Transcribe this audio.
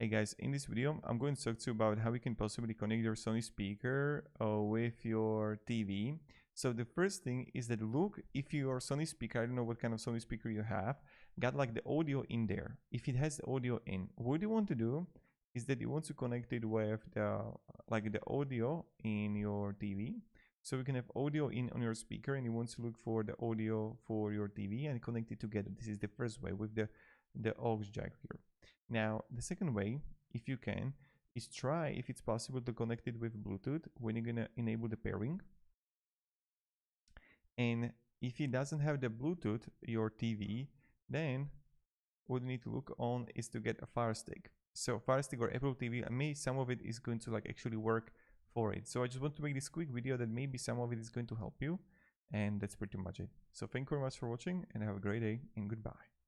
Hey guys, in this video I'm going to talk to you about how you can possibly connect your Sony speaker with your TV. So the first thing is that look if your Sony speaker, I don't know what kind of Sony speaker you have, got like the audio in there. If it has the audio in, what you want to do is that you want to connect it with the audio in your TV. So you can have audio in on your speaker and you want to look for the audio for your TV and connect it together. This is the first way with the aux jack here. Now, the second way, if you can, is try if it's possible to connect it with Bluetooth when you're gonna enable the pairing. And if it doesn't have the Bluetooth, your TV, then what you need to look on is to get a Fire Stick. So Fire Stick or Apple TV, maybe some of it is going to like actually work for it. So I just want to make this quick video that maybe some of it is going to help you. And that's pretty much it. So thank you very much for watching and have a great day and goodbye.